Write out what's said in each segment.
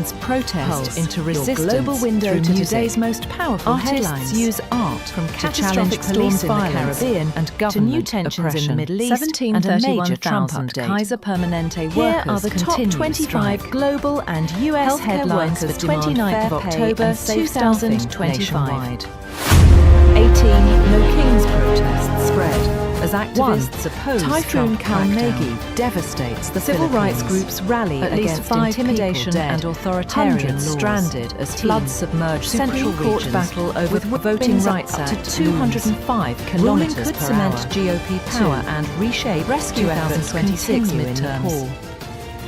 turns protest into resistance. Your global window to music. today's most powerful Artists headlines. use art From to catastrophic challenge police storms in the violence Caribbean and to government new tensions oppression. in the Middle East and a major Trump update. Kaiser Permanente Here workers are the top continue 25 strike. global and US Healthcare headlines for workers demand 29th of fair pay October and safe staffing 2025. nationwide. 18 No Kings protests spread as activists oppose Typhoon Trump Kalmegi crackdown. Devastates the Civil Philippines. rights groups rally At least against 5 intimidation people dead, and authoritarian hundreds laws. stranded as floods submerge central Supreme Court regions, battle over with Voting winds Rights up to Act 205 Ruling kilometers could per cement hour. GOP power and reshape Rescue efforts 2026 continue in midterms. Nepal.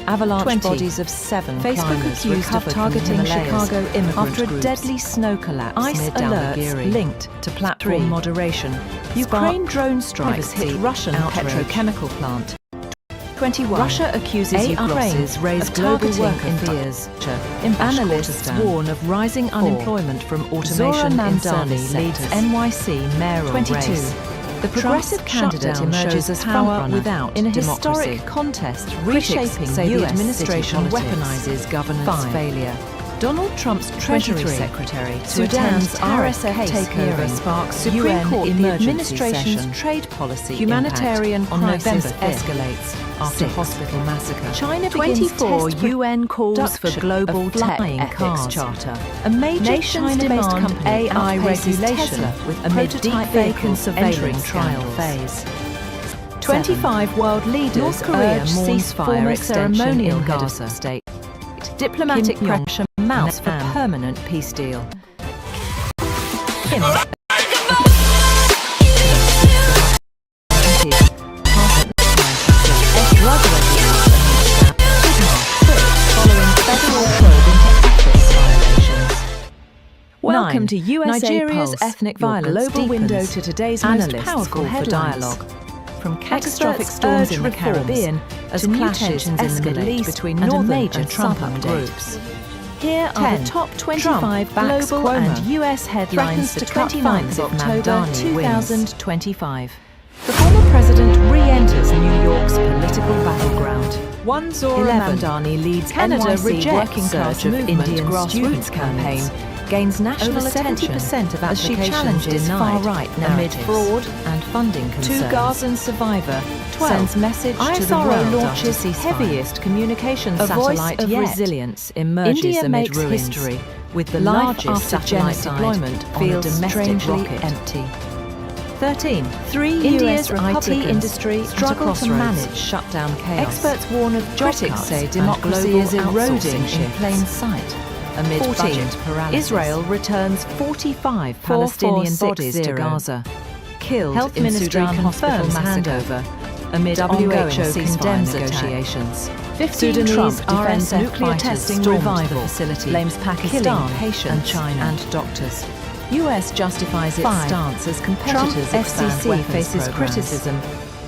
Avalanche 20. bodies of 7 Facebook climbers accused of recovered targeting from the Himalayas Chicago immigrant after a groups. deadly snow collapse ICE near alerts Dalagiri linked to platform 3. moderation. Ukraine Spark drone strikes privacy hit Russian outrage. petrochemical plant. 21. Russia accuses Ukraine raise of global targeting worker fears. Analysts warn of rising unemployment from automation in service leads NYC mayoral 22. race. The progressive candidate emerges as power without in a democracy. historic contest Critics reshaping say the US administration city politics. weaponizes governance 5. failure. Donald Trump's Treasury 23. Secretary to Sudan's attend RSF case takeover hearing. sparks Supreme UN Court, the emergency administration's session. trade policy Humanitarian impact on crisis November 5th. escalates after 6. hospital massacre. China begins 24 test UN calls for production global of tech flying ethics cars. charter. A major Nations China-based demand company AI outpaces regulation Tesla with amid prototype deepfake and vehicles surveillance entering trial scandals. phase. 25 world leaders North Korea urge mourns ceasefire former extension ceremonial in head of Gaza. state. Diplomatic Kim Jong pressure mounts for Nam. permanent peace deal. Welcome to Nigeria's USApulse, ethnic your violence global window deepens. to today's Analysts most call powerful for headlines. dialogue. From catastrophic Experts storms urge in the reforms Caribbean to to new clashes tensions in the Middle escalate East between and a northern major and Trump southern update. groups. Here are 10. the top Trump 25 backs global Cuomo. and US headlines Threatens for to cut 29th funds of if October Mamdani wins. 2025. The former president re-enters New York's political battleground. One Zora 11. Mamdani leads Canada NYC rejects working class surge of movement Indian grassroots students campaign movements. gains national Over attention 70% of as she applications challenges denied far-right amid narratives fraud and funding concerns. Two Gazan survivor 12. sends message to the ISRO world launches after ceasefire. heaviest communications A voice satellite of yet. resilience emerges India amid makes ruins, history with the Life largest after satellite genocide deployment on a feels domestic strangely rocket. empty. 13. India's US IT Republicans industry struggle to crossroads. manage shutdown chaos. Experts warn of job Critics cuts say and democracy global is eroding outsourcing in shifts. plain sight. Amid 14. budget paralysis, Israel returns 45 Palestinian Palestinian bodies to 40. Gaza. Killed Health in Ministry Sudan hospital confirms massacre. Amid WHO ongoing ceasefire condemns negotiations. 15 Sudanese Trump defends RSF nuclear fighters testing stormed revival. the facility, Blames Pakistan killing patients and China and doctors. US justifies its 5. stance as Trump competitors expand FCC weapons faces programs. criticism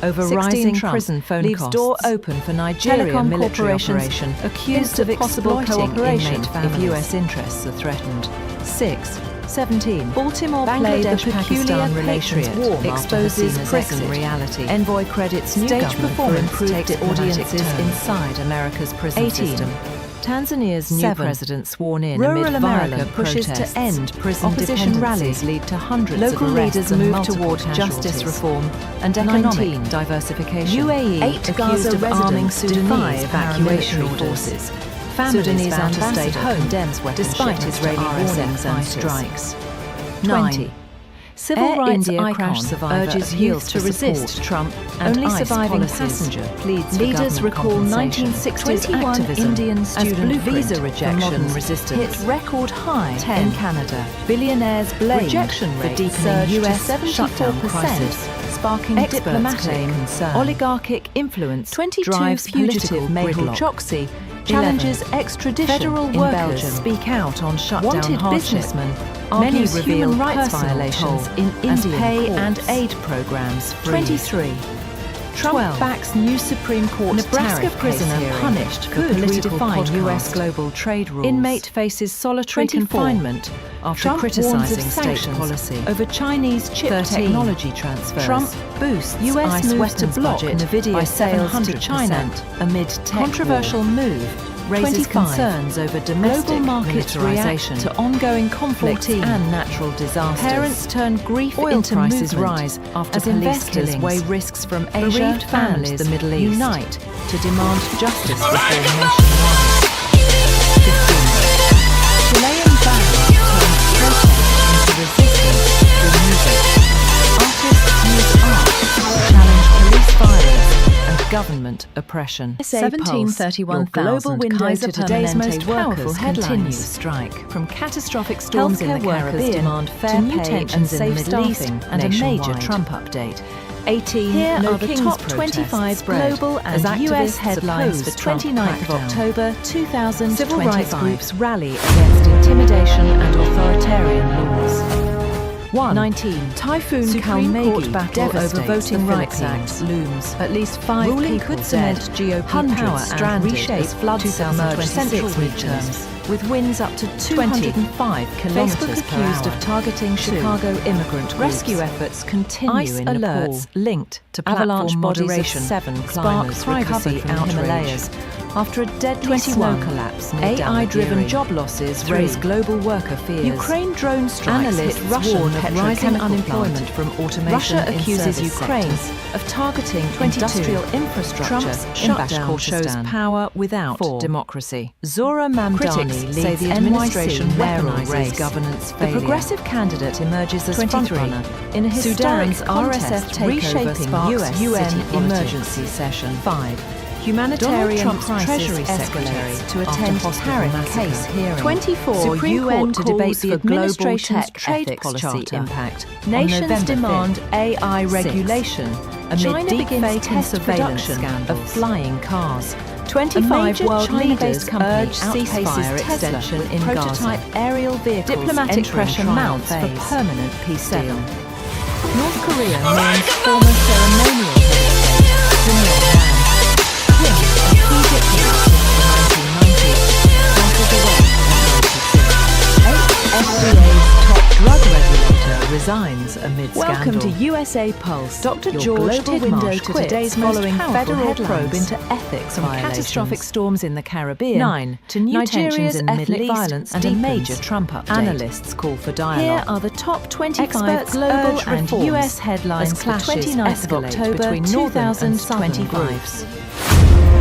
Over 16 rising Trump prison phone leaves costs. door open for Nigeria Telecom military corporations operation accused of of possible exploiting cooperation inmate families. if US interests are threatened. 6. 17. Baltimore played the Bangladesh-Pakistan peculiar relations Patriots warm exposes after Hasina's prison exit. reality. Envoy credits new Stage government performance for improved takes audiences turn. inside America's prison 18. system. Tanzania's new 7. president sworn in Rural amid America violent pushes protests. to end prison Opposition dependency. rallies lead to hundreds Local of arrests leaders and move multiple toward casualties. justice reform and 19. economic diversification. UAE 8 accused Gaza of residents arming defy Sudanese evacuation paramilitary orders. forces. Families Sudanese vow to stay ambassador home condemns weapon despite shipments Israeli to RSF warnings and fighters. strikes. 20. 9. Civil Air rights India icon crash survivor urges appeals youth to for resist support. Trump and Only ICE surviving policies. passenger pleads for Leaders government recall compensation. 1960s 21 activism Indian as student blueprint visa for rejection modern resistance. hit record high 10. in Canada. Billionaires blamed Rejection for rates deepening surged to US 74%, shutdown crisis, sparking Experts diplomatic claim concern. Oligarchic influence 22 drives fugitive political Mehul gridlock. Chokshi 11. challenges extradition Federal in workers Belgium. speak out on shutdown Wanted hardship. businessmen Many argues reveal human rights personal violations toll in as Indian pay courts. and aid programs freeze. 23. Trump 12. backs new Supreme Court Nebraska tariff prisoner case hearing. punished for Could political redefine podcast. US global trade rules. Inmate faces solitary 24. confinement after Trump warns criticizing of state sanctions policy. over Chinese chip 13. technology transfers. Trump boosts US ICE moves to weapons block budget Nvidia by sales to 700% China amid tech Controversial war. move raises 25. concerns over domestic Global markets militarization react to ongoing conflicts 14. and natural disasters. Parents turn grief Oil into prices movement rise after as police investors killings. weigh risks from Asia Bereaved and families the Middle East unite to demand justice reform nationwide. 15. Chilean band turns protest into resistance through music. Artists use art to challenge police violence and government oppression. 1731,000 global window Kaiser to today's Permanente most powerful workers headlines. continue Strike. From catastrophic storms in the Healthcare workers Caribbean demand fair to new pay tensions and in the safe Middle East staffing and a major nationwide. Trump update. 18. Here No are the Kings top protests 25 spread global as and US activists headlines oppose for Trump 29th of crackdown. October 2025. Civil rights groups rally against intimidation and authoritarian laws. 19. Typhoon Supreme Court Kalmegi battle over devastates Voting the Rights Philippines. Act looms. At least 5 Ruling people could dead. cement GOP Hundreds power stranded and reshape as floods to submerge central 2026 regions, with winds up to 205 Facebook kilometers per accused hour. of targeting Chicago immigrant groups. Rescue efforts continue Ice in alerts Nepal. linked to Avalanche platform bodies of moderation 7 spark climbers privacy recovered from outrage. Himalayas After a deadly 21. snow collapse near AI-driven Dalagiri. job losses 3. raise global worker fears. Ukraine drone strikes Analysts hit Russian warn of rising petrochemical unemployment plant. from automation Russia in accuses service Ukraine sectors. of targeting 22. industrial infrastructure. Trump's in shutdown Bashkortostan. shows power without 4. democracy. Zora Mamdani Critics leads say the administration NYC mayoral weaponizes race. governance The failure. progressive candidate emerges as 23. frontrunner in a historic Sudan's contest RSF takeover reshaping sparks US UN city politics. emergency session. 5. Donald Humanitarian Trump's crisis Treasury Secretary escalates to after attend hospital tariff massacre. case hearing. 24. Supreme UN Court to calls debate the for global administration's tech trade ethics policy charter impact. on Nations November demand 5th. AI 6. regulation amid China begins deepfake test and surveillance production scandals. of flying cars. 25 major world China-based leaders company urge outpaces ceasefire Tesla extension with in prototype Gaza. aerial vehicles Diplomatic entering pressure trial mounts for phase. permanent peace deal. North Korea names former ceremonial head of state Kim Jong-un. Kim, a key diplomat since the 1990s, passes away at 96. FDA's top drug regulator resigns amid Welcome scandal. to USApulse. Dr. Your George global window Tidmarsh to quits today's most following powerful federal headlines. probe into ethics From violations. catastrophic storms in the Caribbean 9. to new tensions Nigeria's in the Middle ethnic East violence and a deepens. major Trump update. Analysts call for Here dialogue. are the top 25 Experts global urge and reforms US headlines as for clashes 29th of escalate October between northern and southern 2025. groups.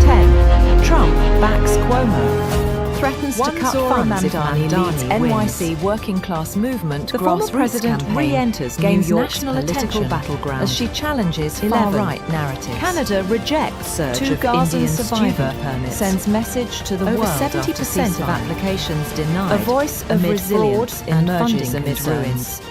10. Trump backs Cuomo. Threatens to cut funds if leads NYC working class movement. The former president re-enters gains national political battleground as she challenges far-right narratives. Canada rejects surge of Indian survivor permits. Sends message to the world. Over 70% of applications denied. A voice of resilience emerges amid ruins.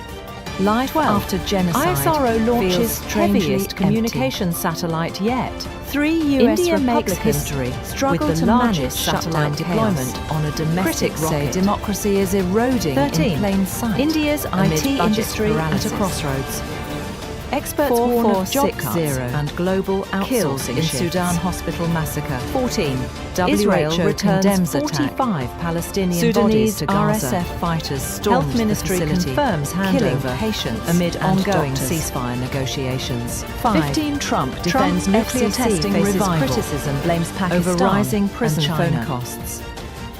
Life after genocide. ISRO launches heaviest communication satellite yet. 3 US India makes history, struggle with the largest satellite deployment on a domestic rocket. Critics say democracy is eroding 13. In plain sight. India's IT industry at a crossroads. Experts warn of job cuts and global outsourcing in Sudan hospital massacre. 14. Israel condemns 45 Palestinian Sudanese to Gaza. RSF fighters stormed Health Ministry confirms handover patients amid ongoing ceasefire negotiations. 15. Trump defends nuclear testing revival. Criticism blames Pakistan over rising prison phone costs.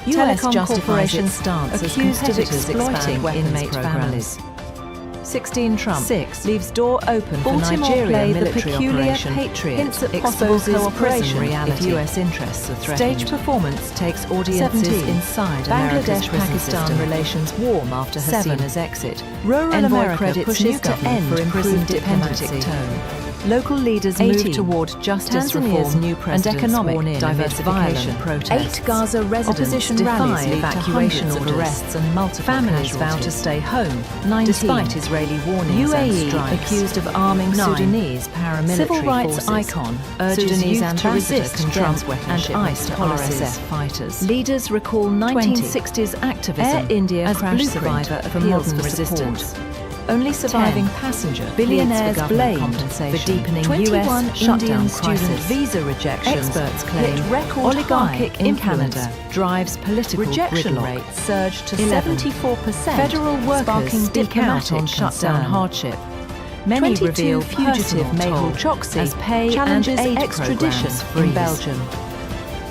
US justification stance accused of exploiting inmate families. 16. Trump 6. Leaves door open for Nigeria military operation. Patriot hints at possible cooperation reality if US interests are threatened. Stage performance takes audiences 17. Inside Bangladesh-Pakistan relations warm after Hasina's exit. Rural America pushes to end for improved diplomatic tone. Local leaders 18. Move toward justice Tanzania's reform new and economic diversification protest. 8 Gaza residents opposition rallies evacuation orders. Arrests and multiple families vow to stay home. 19. Despite Israeli warnings UAE and accused of arming 9. Sudanese paramilitary civil rights forces. Icon urges Sudanese ambassador to Trump's and ICE to RSF fighters. Leaders recall 1960s activism. Air India as crash survivor appeals for resistance. Only surviving 10. Passenger billionaires blamed for deepening US shutdown student visa rejections. Experts claim oligarchic in Canada drives political rejection rates surge to 74%. Federal workers sparking diplomatic on shutdown hardship. Many reveal fugitive Mehul Choksi as pay challenges and aid extradition in Belgium.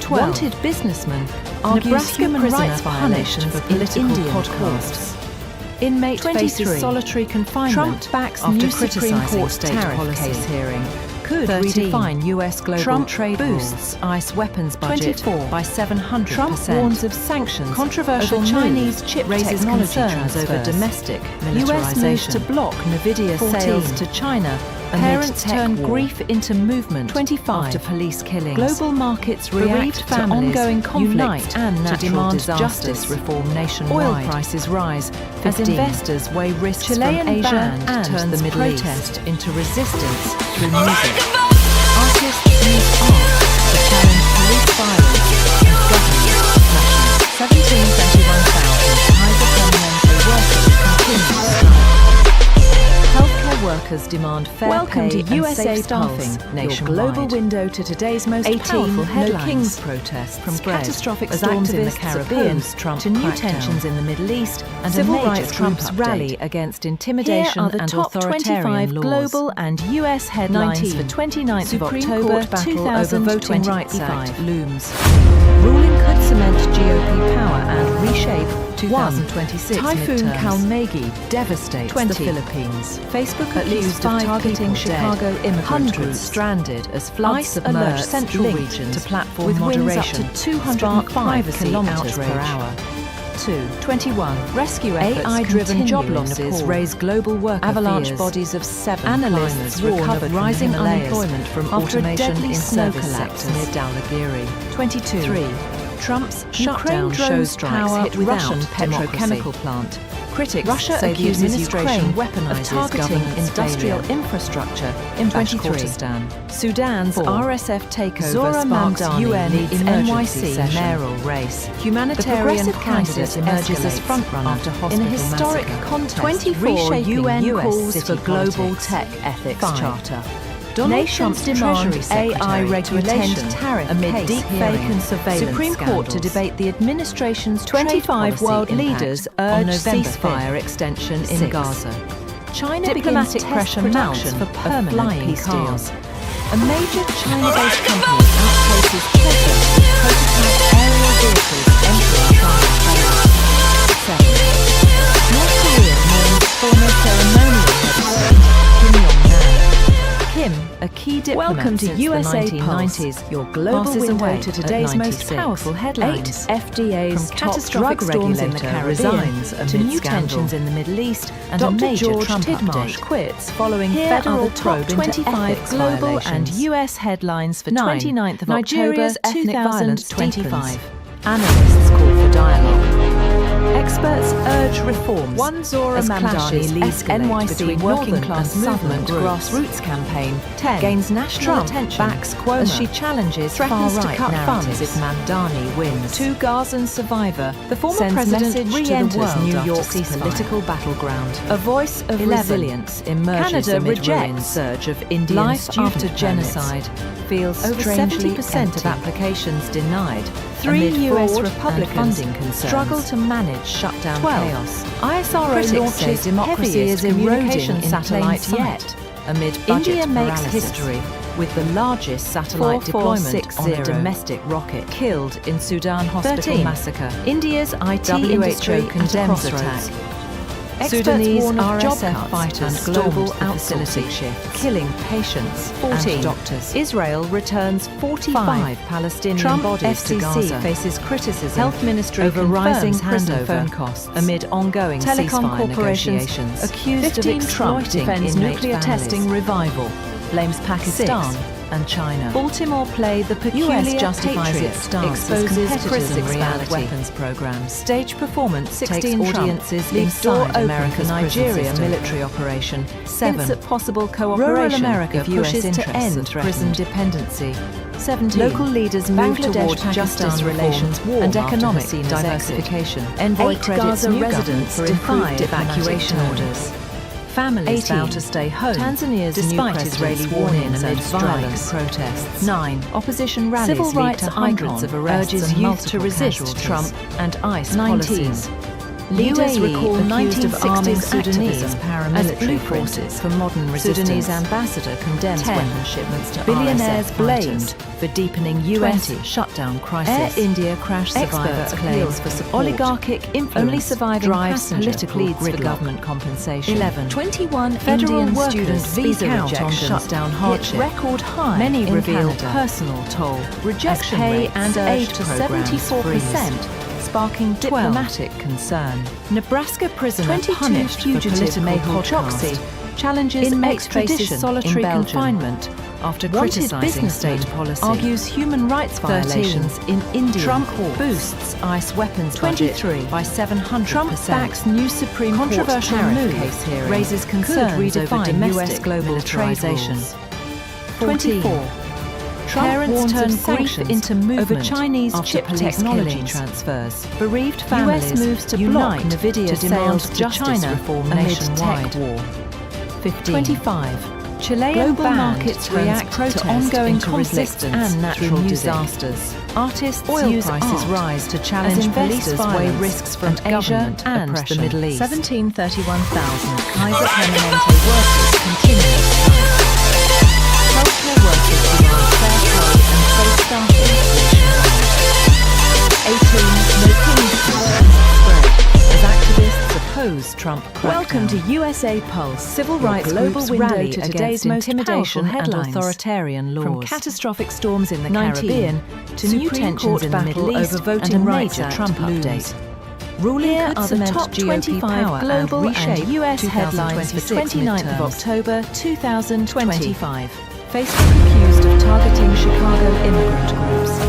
12. Wanted businessman argues Nebraska human rights prisoner violations punished for for political Indian podcasts. Inmate 23. faces solitary confinement Trump backs after new Supreme criticising Court state tariff policy. case hearing. Could 13. redefine U.S. global Trump trade boosts ICE weapons budget 24. by 700%. Trump warns of sanctions. Controversial over Chinese move chip raises technology concerns over over domestic US moves militarization. to block Nvidia 14. sales to China. Parents Amid tech turn war. grief into movement. 25. After police killings. Global markets Bereaved react to families ongoing conflict unite and to natural demand disasters. justice reform nationwide. Oil prices rise 15. as investors weigh risks Chilean from Asia band and turns the Middle protest East. into resistance through music. Artists use art to challenge police violence and government oppression. 17,21,000 Kaiser Permanente workers continue strike. Healthcare workers demand fair Welcome pay to and USApulse, safe staffing your nationwide. global window to today's most 18 powerful headlines. No Kings protests From spread catastrophic as storms in the activists Caribbean oppose Trump to new crackdown. tensions in the Middle East and Civil a major rights Trump groups update. rally against Here intimidation are the and top authoritarian 25 laws. global and US headlines 19. for 29th Supreme of October Court battle over Voting Rights 2025. Act looms. Ruling could cement GOP power and reshape 2026 Typhoon midterms. Kalmagi Devastates 20. the Philippines. Facebook At least accused of 5 targeting people Chicago dead. immigrant Hundreds groups stranded as floods ICE submerge alerts central linked regions to platform with winds moderation up to 205 spark privacy kilometers outrage. per hour. 21. Rescue efforts AI-driven job continue in losses Nepal. raise global worker Avalanche fears. bodies of 7 Analysts climbers warn recovered of from rising the Himalayas unemployment from after a automation deadly in snow service collapse sectors. near Dhaulagiri. 22. 3. Trump's Ukraine shutdown drones show strikes power hit without Russian democracy. petrochemical plant. Critics Russia say the accuses administration Ukraine weaponizes of targeting government industrial failure. infrastructure in 23. Bashkortostan. Sudan's 4. RSF takeover Zora sparks Mamdani UN leads emergency NYC session. mayoral race. Humanitarian progressive crisis candidate emerges as escalates frontrunner after in a hospital historic massacre. contest 24 reshaping UN US calls city for global politics. tech ethics 5. charter. Donald Nations Trump's demand Treasury AI Secretary to attend regulation tariff amid case deepfake hearing. and surveillance Supreme Court to scandals. debate the administration's 25 trade world policy leaders impact on urge November ceasefire 5th. extension in 6. Gaza. China Diplomatic begins pressure test mounts production for permanent flying peace cars. deals. A major China-based company outpaces Tesla with prototype aerial vehicles entering trial phase. 7. North Korea mourns former ceremonial head Kim Jong-nam. Kim, a key diplomat Welcome to since the USApulse, 1990s, your global passes window away to at today's most 96. powerful headlines. 8. FDA's From top catastrophic drug storms in the regulator Caribbean resigns to amid new scandal. tensions in the Middle East and a Dr. major George Trump Tidmarsh update. quits following Here federal are the top probe into 25 ethics global and violations. US headlines for 9. 29th of Nigeria's October ethnic violence 2025. deepens. Analysts call for dialogue. Experts urge reforms. One Zora as Mamdani clashes leads escalate NYC between working northern class and southern movement groups. grassroots campaign 10. gains national Trump attention backs Cuomo as she challenges threatens to far-right cut funds narratives. if Mamdani wins. 2 Gazan survivor, The former sends president message to the re-enters world New after York's ceasefire. political battleground. A voice of 11. resilience emerges Canada amid rejects ruins. surge of Indian Life student after permits. genocide feels Over strangely 70% of empty. applications denied. 3 amid US fraud Republicans and funding concerns. struggle to manage shutdown 12. chaos. ISRO Critics launches say democracy heaviest is eroding communication in satellite plain yet. sight. Amid budget India makes paralysis. history with the largest satellite deployment on a 4460. domestic rocket killed in Sudan hospital 13. massacre. India's IT WHO industry condemns at a attack. crossroads. Sudanese warn of job RSF cuts fighters and global stormed the facility, outsourcing shifts. killing patients 14. and doctors. Israel returns 45 Palestinian Trump bodies to FCC Gaza. faces criticism. Health Ministry over confirms rising prison handover phone costs amid ongoing Telecom ceasefire corporations negotiations. accused of 15 Trump exploiting defends inmate nuclear families. testing revival, blames Pakistan 6. and China. Baltimore play the peculiar US justifies Patriot its stance as exposes competitors prison in reality. weapons programs. Stage performance 16 takes Trump audiences leaves door inside open America's for Nigeria prison system. military operation. 7. Hints at possible Rural cooperation America if US pushes interests to are end threatened. prison dependency. 17. Local leaders move Bangladesh toward Pakistan justice relations reform warm and after economic Hasina's diversification. exit. Envoy 8 credits Gaza new residents residents for defy improved diplomatic evacuation terms. orders. Families 18. vow to stay home Tanzania's new despite president Israeli sworn in warnings amid and violent strikes. protests. 9. Opposition rallies Civil lead rights to hundreds icon of arrests urges and youth multiple to resist casualties. Trump and ICE 19. policies. Leaders recall accused of arming 1960s Sudanese activism paramilitary as forces for modern resistance. Sudanese ambassador condemns 10. weapon shipments to Billionaires RSF blamed fighters. for deepening 20. US shutdown crisis. Air India crash survivor Expert appeals claims for support. oligarchic influence Only surviving drives passenger political pleads for gridlock. government compensation. 11. 21 Federal Indian workers' students visa count on rejections shutdown hit hardship. record high Many in reveal Canada. personal toll. Rejection as pay rates and surged aid to programs 74%, freeze. sparking 12. diplomatic concern. Nebraska prisoner 22 punished for fugitive political Chokshi podcast. challenges Inmate extradition faces solitary in Belgium. confinement after Wanted criticizing businessman state policy. argues human rights 13. violations in India. Trump courts. boosts ICE weapons 23. budget by 700%. Trump backs new Supreme Controversial Court move tariff case hearing raises concerns over redefine domestic US global militarization. trade rules. 14. 24. Trump Parents warns turn of grief sanctions into movement over Chinese after chip police technology killings. transfers. Bereaved families US moves to unite block Nvidia to demand sales to justice China reform amid nationwide. tech war. 15. 25. Chilean Global band markets turns react protest to ongoing into conflict resistance and natural through music. disasters. Artists Oil use prices art rise to as challenge police investors weigh violence risks from and Asia government and oppression. the Middle East. 1731,000 Kaiser Permanente workers continue strike. Healthcare workers demand fair pay and safe staffing nationwide. 18. No king's spread as activists oppose Trump crackdown. Welcome to USApulse, Civil your rights global groups window rally to against today's most intimidation powerful and headlines. authoritarian laws. From catastrophic storms in the 19. Caribbean to new Supreme tensions Court in the battle Middle East over voting and a rights major act Trump looms. update. Ruling Here could are the cement top GOP 25 power global and reshape and US 2026 headlines for 29th of midterms. October 2025. Facebook accused of targeting Chicago immigrant groups.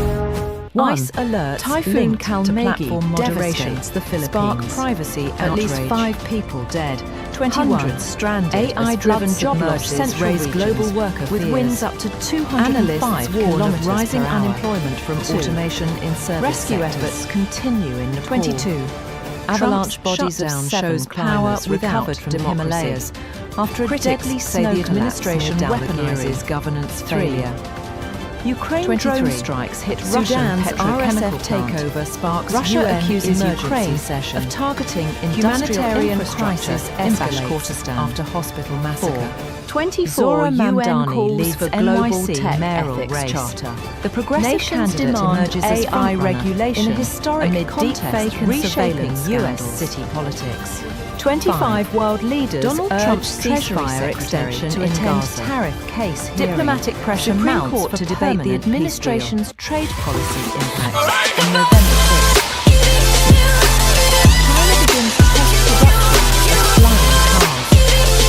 ICE alert Typhoon linked to Kalmagi platform moderation devastates the Philippines. Spark privacy At least outrage. 5 people dead. 21. Hundreds stranded. AI-driven as job floods losses submerge raise central global regions, worker with fears. winds up to 205 Analysts warn kilometers of rising per hour. unemployment from 2. automation in service Rescue sectors. efforts continue in Nepal. 22. Avalanche Trump's bodies of shutdown 7 shows power climbers recovered recovered from from democracy. Himalayas After a Critics deadly say snow the collapse administration near weaponizes Dalgary. governance 3. failure. Ukraine 23. drone strikes hit Sudan's Russian petrochemical RSF plant. takeover sparks Russia UN accuses emergency Ukraine session. of targeting Humanitarian industrial crisis infrastructure in escalates Bashkortostan after hospital massacre. 24 Zora UN Mamdani calls leads for global NYC tech mayoral ethics race. charter. The progressive Nations candidate demand emerges as AI frontrunner regulation in a historic amid contest deepfake and reshaping surveillance US scandals. city politics. 25 world leaders Donald urge Trump's Treasury ceasefire Secretary extension to in attend Gaza. tariff case hearing. Diplomatic pressure Supreme mounts Court to for debate the permanent peace deal. administration's trade policy impact on November 6th. China begins test production of flying cars.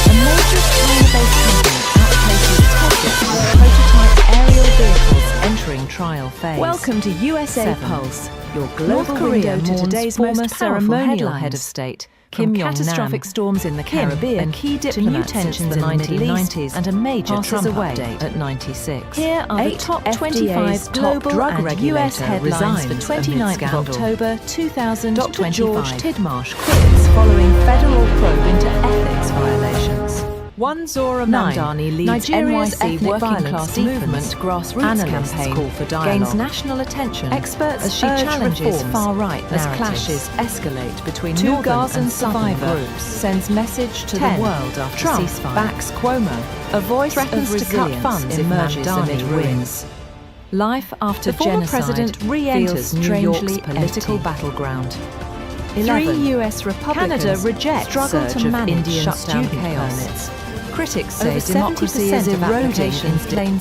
A major China-based company outpaces Tesla with prototype aerial vehicles entering trial phase. Welcome to USApulse, your global North Korea window to mourns today's former most ceremonial ceremonial head head of of state. Kim From Jong-nam. catastrophic storms in the Caribbean and key to new diplomats tensions since in the the Middle 1990s East and a major passes Trump away update at 96. Here are the top 25 global drug and regulator US headlines for resigns 29th amid of scandal. October 2025. Dr. George Tidmarsh quits following federal probe into ethics violations. One Zora 9. Mamdani leads Nigeria's NYC ethnic working violence class deepens. movement grassroots Analysts campaign call for gains dialogue. national attention. Experts as she urge challenges reforms far-right as narratives. clashes escalate between Two northern Gazan and southern survivor groups. sends message to 10. the world after Trump ceasefire. backs Cuomo. A voice Threatens of to cut resilience funds if emerges Mamdani amid ruins. Life after The former genocide president re-enters feels New strangely York's political empty. battleground. 11. 3 US Republicans Canada rejects struggle surge to of manage Indian shutdown student chaos. permits. Critics Over say democracy is 70% of eroding in applications plain